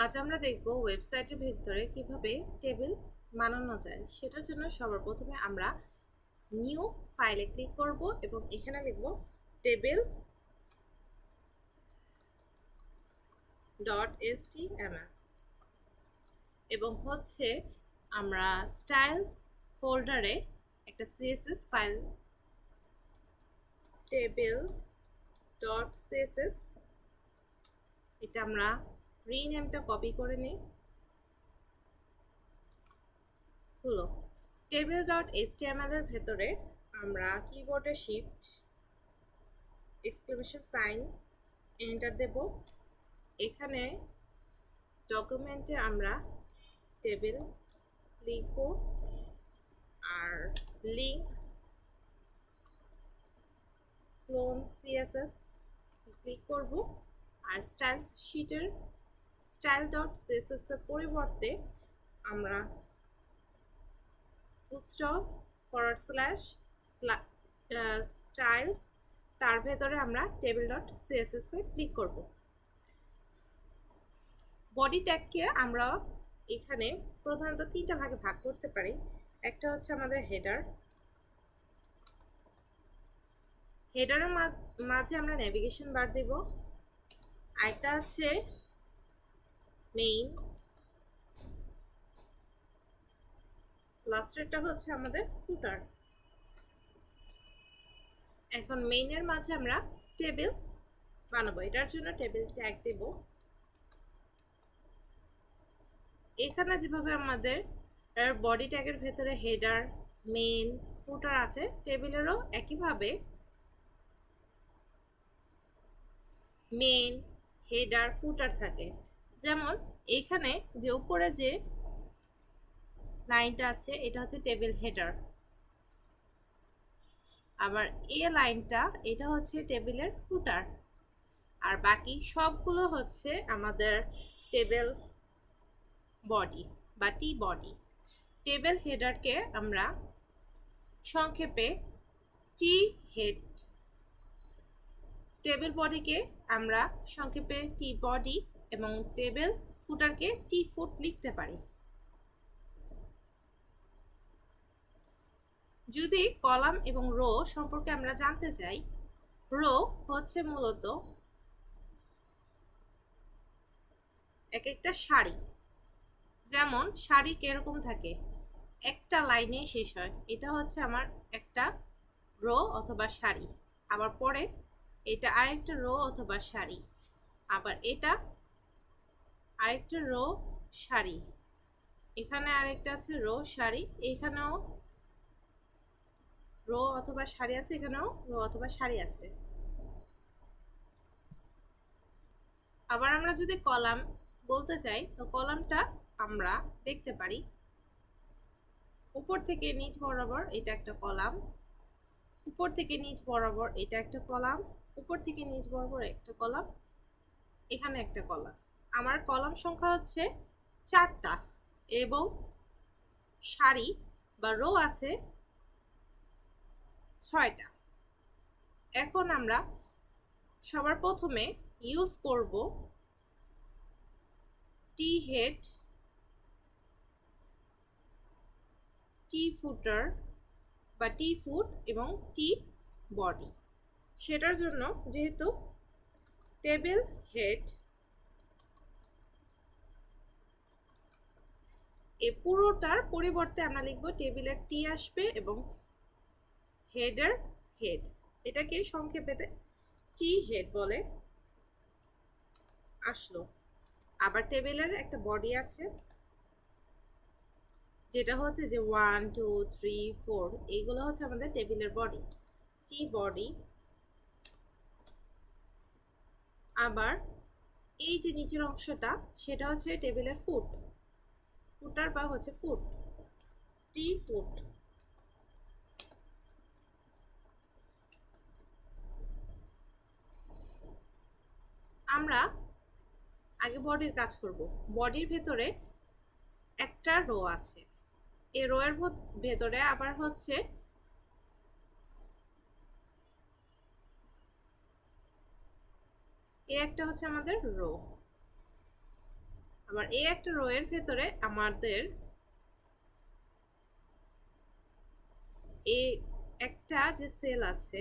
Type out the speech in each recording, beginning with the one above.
আজ আমরা দেখব ওয়েবসাইটের ভিতরে কিভাবে টেবিল বানানো যায়। সেটার জন্য সবার প্রথমে আমরা নিউ ফাইলে ক্লিক করব এবং এখানে লিখব টেবিল .html এবং আমরা স্টাইলস ফোল্ডারে একটা সিএসএস ফাইল table.css এটা আমরা রিনেমটা কপি করে নিই। হলো table.html এর ভেতরে আমরা কিবোর্ডে শিফট এক্সক্লেমেশন সাইন এন্টার দেব। এখানে ডকুমেন্টে আমরা টেবিল লিখব আর লিংক ক্লোন সিএসএস ক্লিক করব আর স্টাইলস শিটের style.css এর পরিবর্তে আমরা // styles তার ভেতরে আমরা table.css এ ক্লিক করব। বডি ট্যাগকে আমরা এখানে প্রধানত তিনটা ভাগে ভাগ করতে পারি। একটা হচ্ছে আমাদের হেডারের মাঝে আমরা নেভিগেশন বার দেব। আরেকটা আছে মেইন, লাস্টেরটা হচ্ছে আমাদের ফুটার। এখন মেইনের মাঝে আমরা টেবিল বানাবো, এটার জন্য টেবিল ট্যাগ দেব। এখানে যেভাবে আমাদের বডি ট্যাগের ভেতরে হেডার, মেইন, ফুটার আছে, টেবিলেরও একইভাবে মেইন, হেডার, ফুটার থাকে। যেমন এখানে যে উপরে যে লাইনটা আছে এটা হচ্ছে টেবিল হেডার, আবার এই লাইনটা এটা হচ্ছে টেবিলের ফুটার, আর বাকি সবগুলো হচ্ছে আমাদের টেবিল বডি বা টি বডি। টেবিল হেডারকে আমরা সংক্ষেপে টি হেড, টেবিল বডিকে আমরা সংক্ষেপে টি বডি এবং টেবিল ফুটারকে টি ফুট লিখতে পারি। যদি কলাম এবং রো সম্পর্কে আমরা জানতে চাই, রো হচ্ছে মূলত এক একটা সারি। যেমন সারি কিরকম থাকে, একটা লাইনে শেষ হয়, এটা হচ্ছে আমার একটা রো অথবা সারি। আবার পরে এটা আরেকটা রো অথবা সারি, আবার এটা আরেকটা রো সারি, এখানে আরেকটা আছে রো সারি, এখানেও রো অথবা সারি আছে, এখানেও রো অথবা সারি আছে। আবার আমরা যদি কলাম বলতে চাই, তো কলামটা আমরা দেখতে পারি উপর থেকে নিচ বরাবর এটা একটা কলাম, উপর থেকে নিচ বরাবর এটা একটা কলাম, উপর থেকে নিচ বরাবর একটা কলাম, এখানে একটা কলাম। আমার কলাম সংখ্যা হচ্ছে 4টা এবং সারি বা রো আছে 6টা। এখন আমরা সবার প্রথমে ইউজ করব টি হেড, টি ফুটার বা টি ফুট এবং টি বডি। সেটার জন্য যেহেতু টেবিল হেড এই পুরোটার পরিবর্তে আমরা লিখব টেবিলের টি আসবে এবং হেডার হেড, এটাকে সংক্ষেপে টি হেড বলে আসলো। আবার টেবিলের একটা বডি আছে যেটা হচ্ছে যে 1 2 3 4, এইগুলো হচ্ছে আমাদের টেবিলের বডি, টি বডি। আবার এই যে নিচের অংশটা সেটা হচ্ছে টেবিলের ফুট, ফুটার বা হচ্ছে ফুট, টি ফুট। আমরা আগে বডির কাজ করব। বডির ভেতরে একটা রো আছে, এই রো এর ভেতরে আবার হচ্ছে এই একটা হচ্ছে আমাদের রো, আবার এই একটা রো এর ভেতরে আমাদের এই একটা যে সেল আছে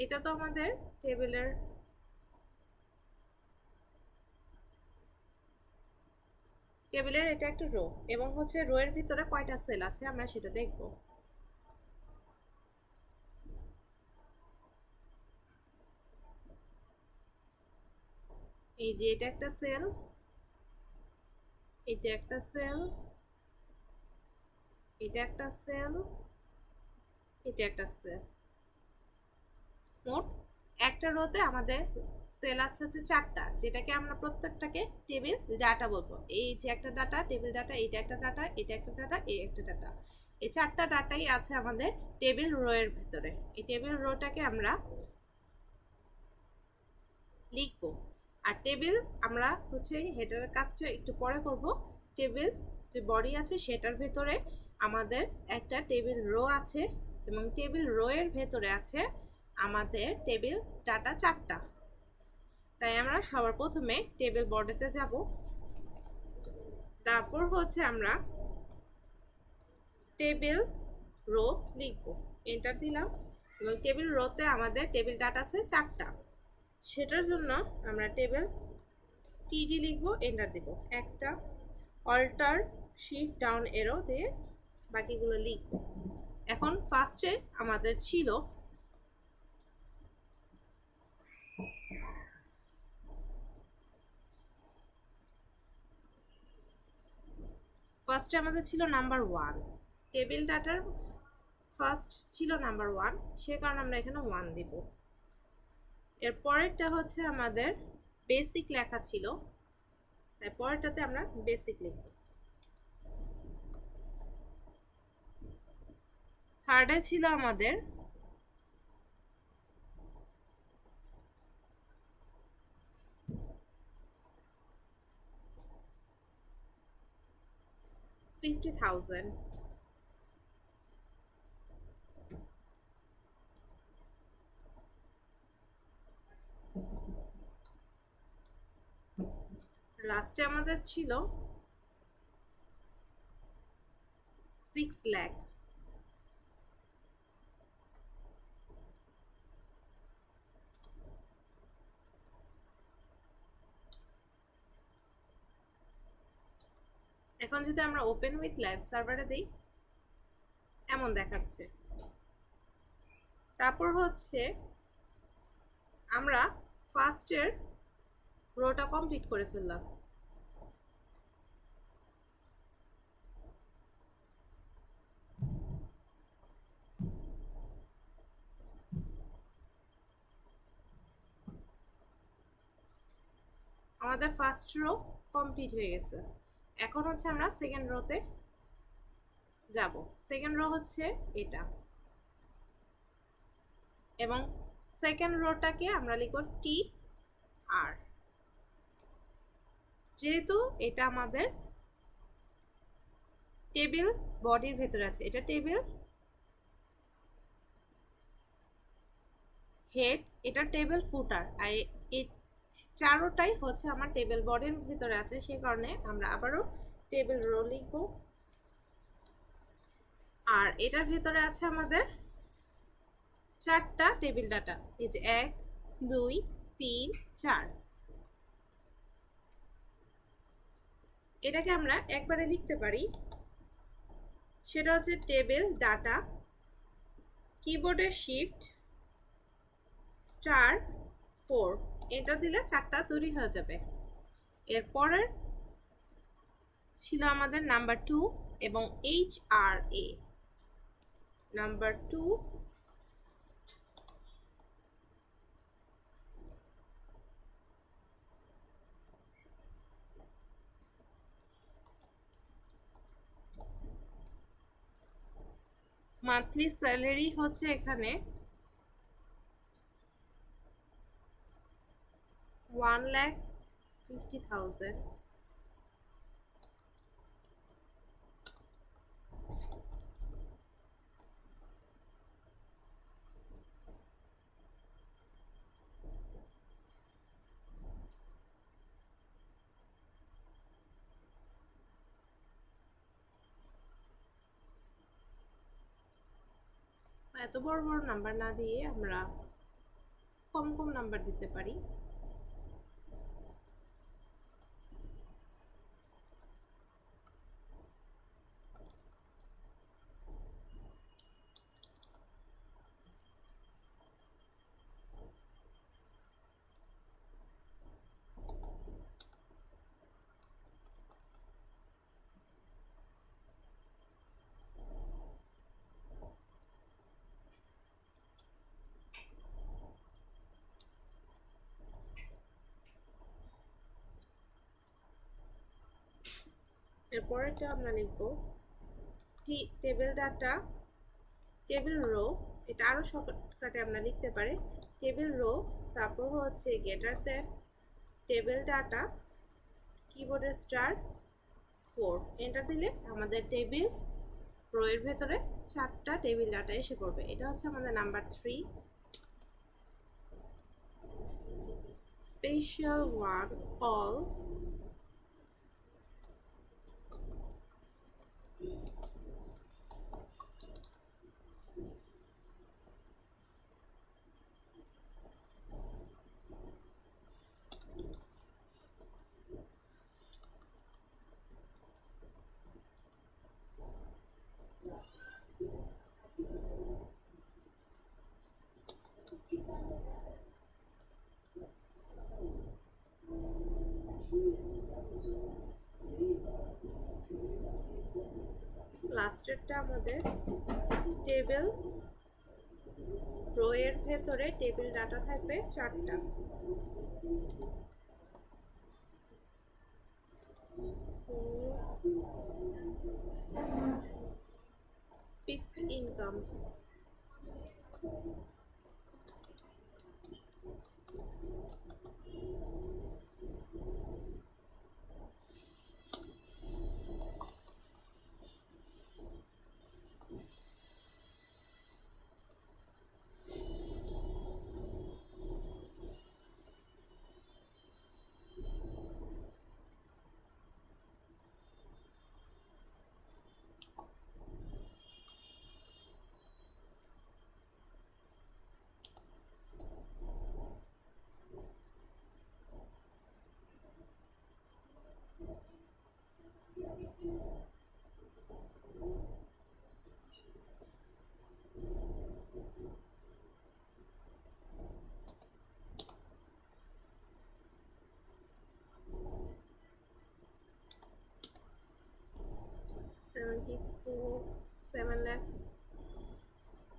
এটা তো আমাদের টেবিলের এটা একটা রো এবং হচ্ছে রো এর ভিতরে কয়টা সেল আছে আমরা সেটা দেখব। এই যে এটা একটা সেল, এটা একটা সেল, এটা একটা সেল, এটা একটা সেল। মোট একটা রোতে আমাদের সেল আছে হচ্ছে 4টা, যেটাকে আমরা প্রত্যেকটাকে টেবিল ডাটা বলবো। এই যে একটা ডাটা, টেবিল ডাটা, এটা একটা ডাটা, এটা একটা ডাটা, এই একটা ডাটা। এই 4টা ডাটাই আছে আমাদের টেবিল রো এর ভিতরে। এই টেবিল রোটাকে আমরা লিখবো। আর টেবিল আমরা হচ্ছে হেডারের কাজটা একটু পরে করব। টেবিল যে বডি আছে সেটার ভেতরে আমাদের একটা টেবিল রো আছে এবং টেবিল রো এর ভেতরে আছে আমাদের টেবিল ডাটা 4টা। তাই আমরা সবার প্রথমে টেবিল বডিতে যাব, তারপর হচ্ছে আমরা টেবিল রো লিখব, এন্টার দিলাম এবং টেবিল রোতে আমাদের টেবিল ডাটা আছে 4টা। সেটার জন্য আমরা টেবিল টিডি লিখবো, এন্টার দিব। একটা অল্টার শিফট ডাউন এরো দিয়ে বাকিগুলো লিখবো। এখন ফার্স্টে আমাদের ছিল নাম্বার 1, টেবিল ডাটার ফার্স্ট ছিল নাম্বার 1, সে কারণে আমরা এখানে 1 দিব। এর পরেরটা হচ্ছে আমাদের বেসিক লেখা ছিল, তাই পরেরটাতে আমরা বেসিক লিখব। থার্ডে ছিল আমাদের $50,000। লাস্টে আমাদের ছিল 6 লাখ। এখন যদি আমরা ওপেন উইথ লাইভ সার্ভারে দিই, এমন দেখাচ্ছে। তারপর হচ্ছে আমরা ফার্স্টের রোটা কমপ্লিট করে ফেললাম। আমাদের ফার্স্ট রো কমপ্লিট হয়ে গেছে। এখন হচ্ছে আমরা সেকেন্ড রোতে যাব। সেকেন্ড রো হচ্ছে এটা এবং সেকেন্ড রোটাকে আমরা লিখব টি আর। যেহেতু এটা আমাদের টেবিল বডির ভেতরে আছে, এটা টেবিল হেড, এটা টেবিল ফুটার, আর এই চারোটাই হচ্ছে আমার টেবিল বডির ভেতরে আছে, সে কারণে আমরা আবারও টেবিল রো লিখব। আর এটার ভেতরে আছে আমাদের 4টা টেবিল ডাটা, এই যে 1 2 3 4। এটাকে আমরা একবারে লিখতে পারি, সেটা হচ্ছে টেবিল ডাটা, কিবোর্ডের শিফট *4, এটা দিলে 4টা তৈরি হয়ে যাবে। এরপরের ছিল আমাদের নাম্বার 2 এবং HRA নাম্বার 2 মান্থলি স্যালারি হচ্ছে এখানে 1,50,000। এত বড় বড় নাম্বার না দিয়ে আমরা কম কম নাম্বার দিতে পারি। এরপরেটা আমরা লিখব টেবিল ডাটা, টেবিল রো। এটা আরও শর্টকাটে আমরা লিখতে পারি টেবিল রো, তারপর হচ্ছে গেটার দেন টেবিল ডাটা, কিবোর্ডে *4 এন্টার দিলে আমাদের টেবিল রো এর ভেতরে 4টা টেবিল ডাটা এসে পড়বে। এটা হচ্ছে আমাদের নাম্বার 3। স্পেশাল ওয়ান অল, লাস্টেরটা আমাদের টেবিল রো এর ভেতরে টেবিল ডাটা থাকবে 4টা। Fixed income,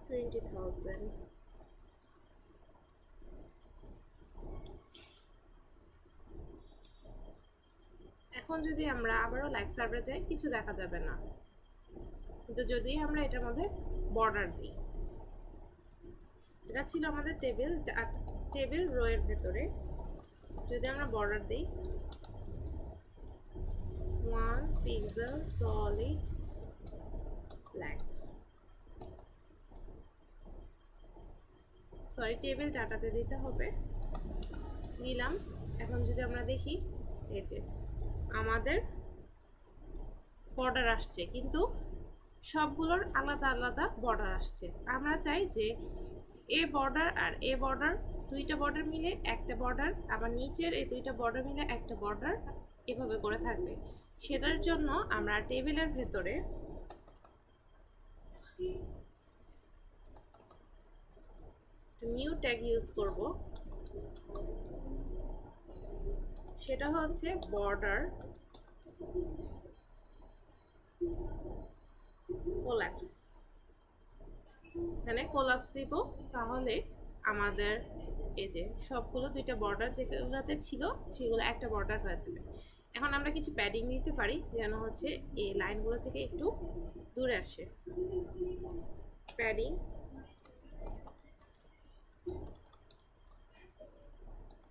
$7,20,000। এখন যদি আমরা আবারও লাইভ সার্ভারে যাই কিছু দেখা যাবে না, কিন্তু যদি আমরা এটার মধ্যে বর্ডার দিই, এটা ছিল আমাদের টেবিল রো এর ভেতরে। যদি আমরা বর্ডার দিই 1 pixel solid black, sorry table ডাটাতে দিতে হবে, নিলাম। এখন যদি আমরা দেখি এই যে আমাদের বর্ডার আসছে, কিন্তু সবগুলোর আলাদা আলাদা বর্ডার আসছে। আমরা চাই যে এ বর্ডার আর এ বর্ডার, দুইটা বর্ডার মিলে একটা বর্ডার, আবার নিচের এই দুইটা বর্ডার মিলে একটা বর্ডার, এভাবে করে থাকবে। সেটার জন্য আমরা টেবিলের ভেতরে নিউ ট্যাগ ইউজ করব, সেটা হচ্ছে বর্ডার কোলাপস। এখানে কোলাপস দিব, তাহলে আমাদের এই যে সবগুলো দুইটা বর্ডার যেগুলোতে ছিল সেগুলো একটা বর্ডার হয়ে যাবে। এখন আমরা কিছু প্যাডিং দিতে পারি যেন হচ্ছে এই লাইনগুলো থেকে একটু দূরে আসে। প্যাডিং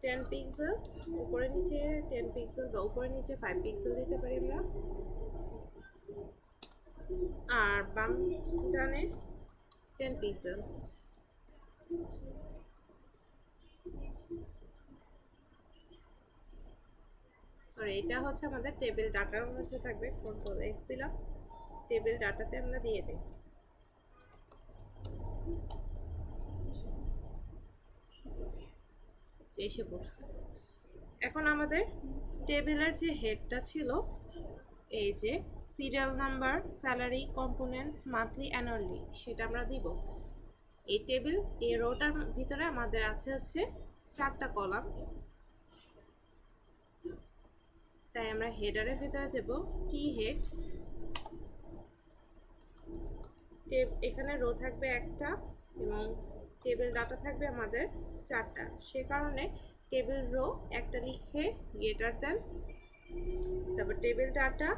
10 পিক্সেল, উপরে নিচে 10 পিক্সেল বা উপরে নিচে 5 পিক্সেল দিতে পারি আমরা। আর বাম ডানে 10 পিক্সেল। সরি, এটা হচ্ছে আমাদের টেবিল ডাটার মধ্যে থাকবে। কন্ট্রোল এক্স দিলাম, টেবিল ডাটাতে আমরা দিয়ে দিই। এসে পড়ছে। এখন আমাদের টেবিলের যে হেডটা ছিল, এই যে serial number, salary, components, monthly, annually, সেটা আমরা দিব। এই টেবিল, এই রোটার ভিতরে আমাদের আছে হচ্ছে 4টা কলাম, তাই আমরা হেডারের ভিতরে যাব টি হেড। এখানে রো থাকবে একটা এবং টেবিল ডাটা থাকবে আমাদের 4টা, সে কারণে টেবিল রো একটা লিখে গ্রেটার দেন, তারপর টেবিল ডাটা,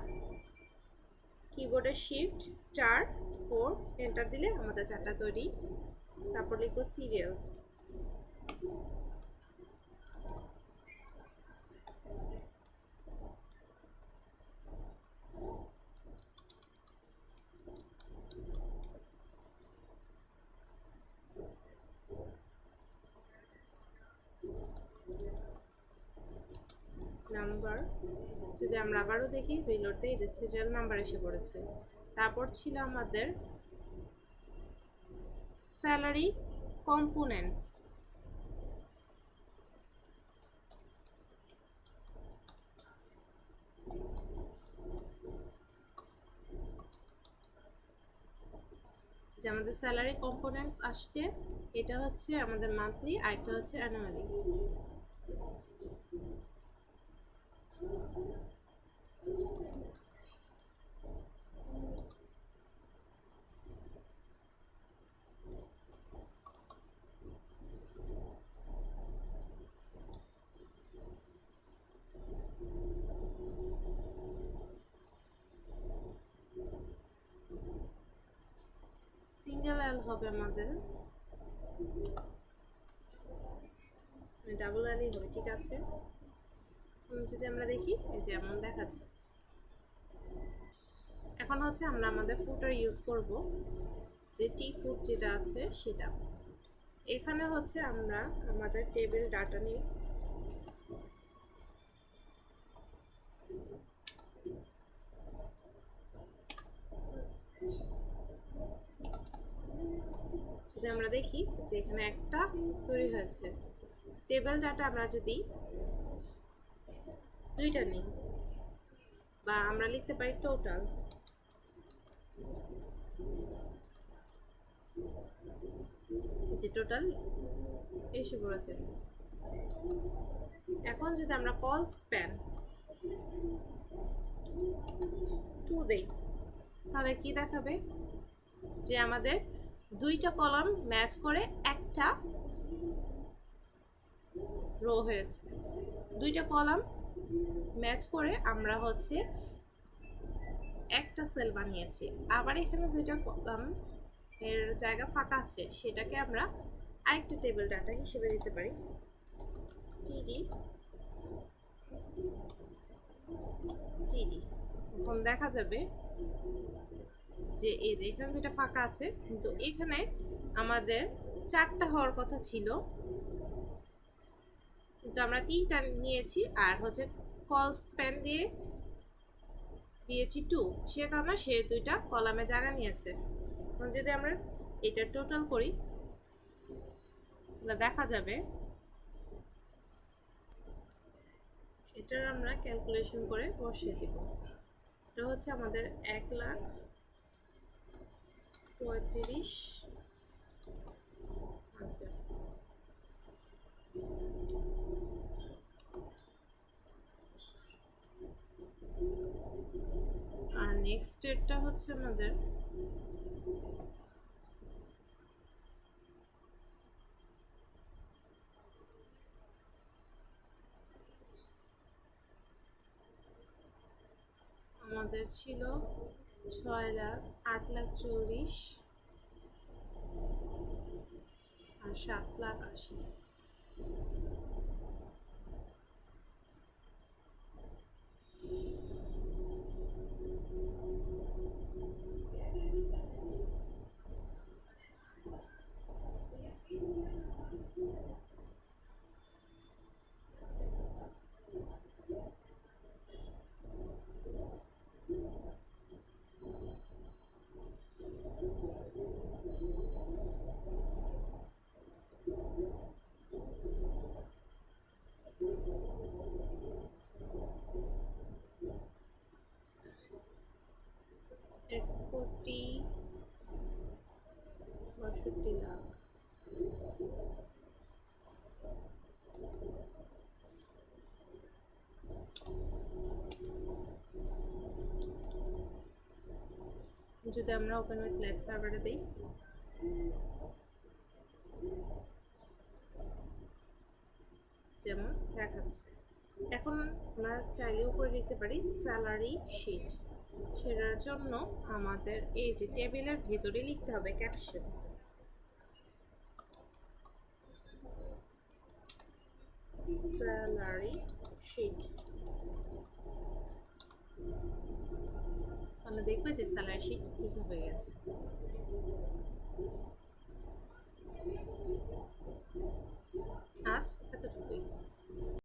কিবোর্ডে শিফট *4 এন্টার দিলে আমাদের 4টা তৈরি। তারপর লিখবো সিরিয়াল। নাম্বার যদি আমরা আবারও দেখি রিলোডে, এই যে সিরিয়াল নাম্বার এসে পড়েছে। তারপর ছিল আমাদের স্যালারি কম্পোনেন্টস, যে আমাদের স্যালারি কম্পোনেন্টস আসছে, এটা হচ্ছে আমাদের মান্থলি আর একটা হচ্ছে অ্যানুয়ালি। সিঙ্গেল এল হবে আমাদের, ডাবল এলই হবে, ঠিক আছে। যদি আমরা দেখি এই যে এমন দেখা যাচ্ছে। এখন হচ্ছে আমরা আমাদের ফুটার ইউজ করব, যে টি ফুট যেটা আছে সেটা। এখানে হচ্ছে আমরা আমাদের টেবিল ডাটা নিয়ে যদি আমরা দেখি যে এখানে একটা তৈরি হয়েছে। টেবিল ডাটা আমরা যদি 2টা নিই, বা আমরা লিখতে পারি টোটাল, যে টোটাল এসে পড়েছে। এখন যদি আমরা কল স্প্যান 2 দেই, তাহলে কি দেখাবে, যে আমাদের 2টা কলাম ম্যাচ করে একটা রো হয়েছে। 2টা কলাম ম্যাচ করে আমরা হচ্ছে একটা সেল বানিয়েছি। আবার এখানে 2টা কলাম এর জায়গা ফাঁকা আছে, সেটাকে আমরা আরেকটা টেবিল ডাটা হিসেবে দিতে পারি, টিডি টিডি। এখন দেখা যাবে যে এই যে এখানে 2টা ফাঁকা আছে, কিন্তু এখানে আমাদের 4টা হওয়ার কথা ছিল, কিন্তু আমরা 3টা নিয়েছি, আর হচ্ছে কল স্প্যান দিয়েছি 2, সে কারণে সে 2টা কলামে জায়গা নিয়েছে। এখন যদি আমরা এটা টোটাল করি, দেখা যাবে, এটার আমরা ক্যালকুলেশন করে বসিয়ে দিব। এটা হচ্ছে আমাদের 1,35,000। আর নেক্সট ডেটটা হচ্ছে আমাদের ছিল 6,00,000, 8,40,000 আর 7,80,000। 1,62,00,000। যদি আমরা ওপেন উইথ লাইভ সার্ভারে দিই, যেমন দেখাচ্ছে। এখন আমরা চাইলে উপরে লিখতে পারি স্যালারি শিট। সেটার জন্য আমাদের এই যে টেবিলের ভেতরে লিখতে হবে ক্যাপশন। Salary sheet. তাহলে দেখবে যে স্যালারি শিট লেখা হয়ে গেছে। আজ এতটুকুই।